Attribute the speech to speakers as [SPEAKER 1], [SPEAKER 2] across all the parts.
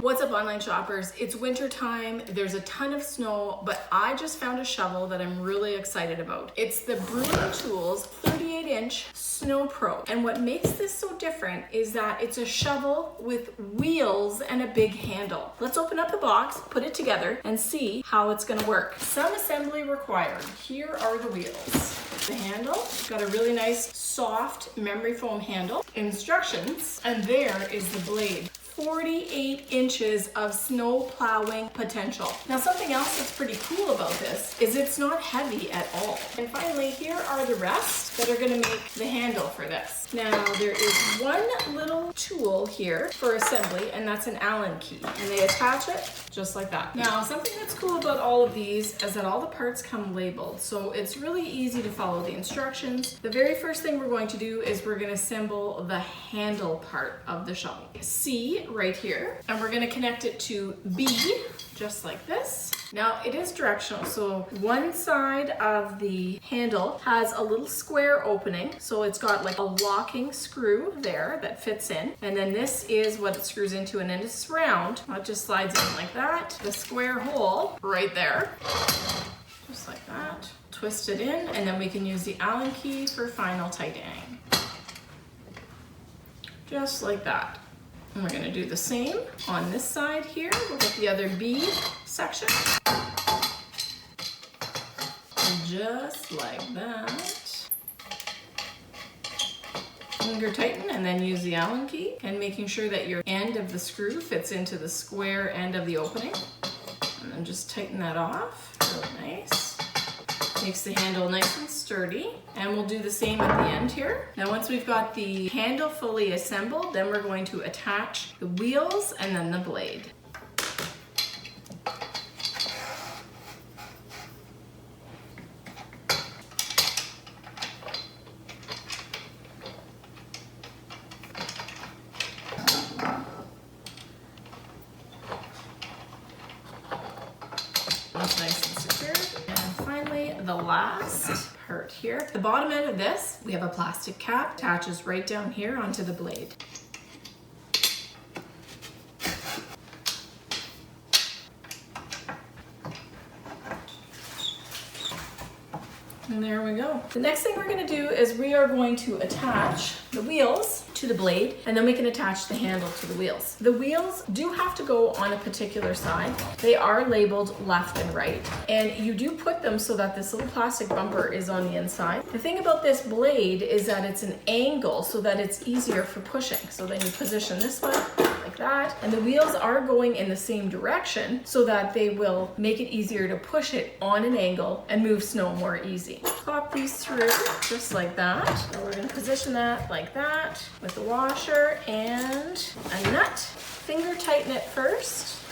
[SPEAKER 1] What's up, online shoppers? It's winter time. There's a ton of snow, but I just found a shovel that I'm really excited about. It's the Brewin Tools 38-inch SnowPro. And what makes this so different is that it's a shovel with wheels and a big handle. Let's open up the box, put it together, and see how it's gonna work. Some assembly required. Here are the wheels. The handle, got a really nice soft memory foam handle. Instructions, and there is the blade. 48 inches of snow plowing potential. Now, something else that's pretty cool about this is it's not heavy at all. And finally, here are the rest that are gonna make the handle for this. Now, there is one little tool here for assembly, and that's an Allen key. And they attach it just like that. Now, something that's cool about all of these is that all the parts come labeled. So it's really easy to follow the instructions. The very first thing we're going to do is we're gonna assemble the handle part of the shovel. C right here, and we're gonna connect it to B, just like this. Now, it is directional, so one side of the handle has a little square opening, so it's got like a locking screw there that fits in, and then this is what it screws into, and then it's round. It just slides in like that. The square hole right there, just like that. Twist it in, and then we can use the Allen key for final tightening. Just like that. And we're gonna do the same on this side here. We'll get the other B section. And just like that. Finger tighten and then use the Allen key, and making sure that your end of the screw fits into the square end of the opening. And then just tighten that off, really nice. Makes the handle nice and sturdy, and we'll do the same at the end here. Now, once we've got the handle fully assembled, then we're going to attach the wheels and then the blade. That's nice and secure. And finally, the last part here. The bottom end of this, we have a plastic cap, attaches right down here onto the blade. And there we go. The next thing we're gonna do is we are going to attach the wheels to the blade, and then we can attach the handle to the wheels. The wheels do have to go on a particular side. They are labeled left and right, and you do put them so that this little plastic bumper is on the inside. The thing about this blade is that it's an angle so that it's easier for pushing. So then you position this one like that, and the wheels are going in the same direction so that they will make it easier to push it on an angle and move snow more easy. Pop these through just like that. So we're gonna position that like that with the washer and a nut. Finger tighten it first.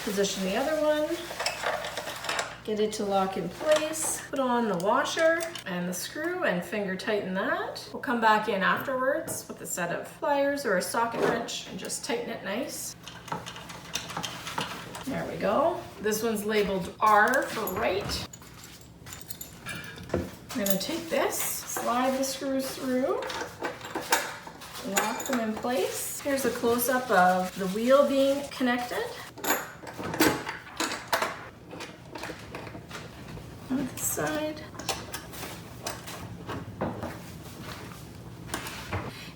[SPEAKER 1] Position the other one. Get it to lock in place. Put on the washer and the screw and finger tighten that. We'll come back in afterwards with a set of pliers or a socket wrench and just tighten it nice. There we go. This one's labeled R for right. I'm gonna take this, slide the screws through, lock them in place. Here's a close-up of the wheel being connected. On this side.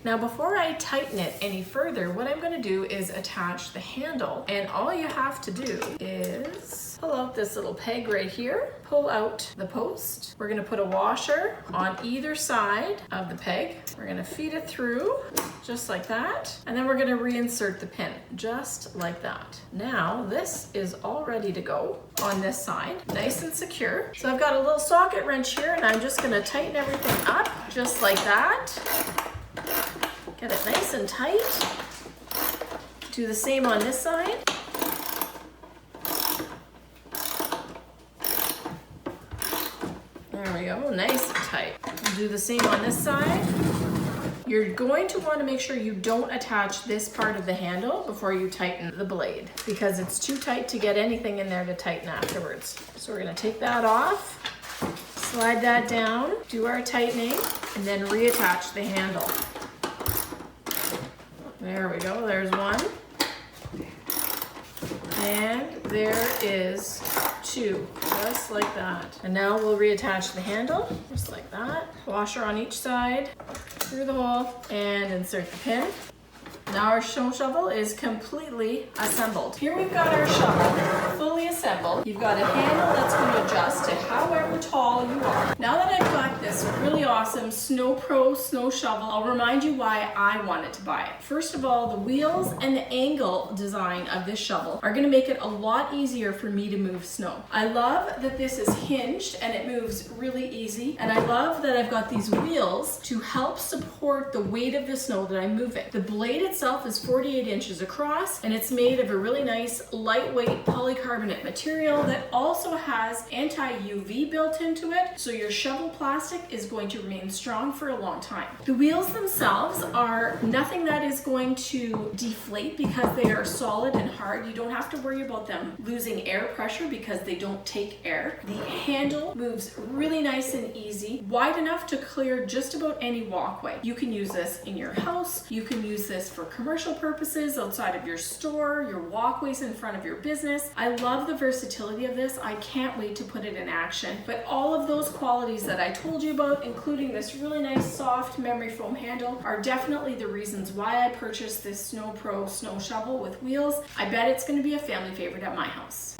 [SPEAKER 1] Now, before I tighten it any further, what I'm gonna do is attach the handle, and all you have to do is pull out this little peg right here, pull out the post. We're gonna put a washer on either side of the peg. We're gonna feed it through just like that, and then we're gonna reinsert the pin just like that. Now, this is all ready to go on this side, nice and secure. So I've got a little socket wrench here, and I'm just gonna tighten everything up just like that. Get it nice and tight. Do the same on this side. There we go, nice and tight. Do the same on this side. You're going to want to make sure you don't attach this part of the handle before you tighten the blade, because it's too tight to get anything in there to tighten afterwards. So we're gonna take that off, slide that down, do our tightening, and then reattach the handle. There we go, there's one. And there is two, just like that. And now we'll reattach the handle, just like that. Washer on each side, through the hole, and insert the pin. Now our snow shovel is completely assembled. Here we've got our shovel fully assembled. You've got a handle that's going to adjust to however tall you are. Now that I've got this really awesome SnowPro snow shovel, I'll remind you why I wanted to buy it. First of all, the wheels and the angle design of this shovel are going to make it a lot easier for me to move snow. I love that this is hinged and it moves really easy. And I love that I've got these wheels to help support the weight of the snow that I'm moving. The blade itself is 48 inches across and it's made of a really nice lightweight polycarbonate material that also has anti-UV built into it, so your shovel plastic is going to remain strong for a long time. The wheels themselves are nothing that is going to deflate because they are solid and hard. You don't have to worry about them losing air pressure because they don't take air. The handle moves really nice and easy, wide enough to clear just about any walkway. You can use this in your house, you can use this for commercial purposes outside of your store, your walkways in front of your business. I love the versatility of this. I can't wait to put it in action. But all of those qualities that I told you about, including this really nice soft memory foam handle, are definitely the reasons why I purchased this SnowPro snow shovel with wheels. I bet it's going to be a family favorite at my house.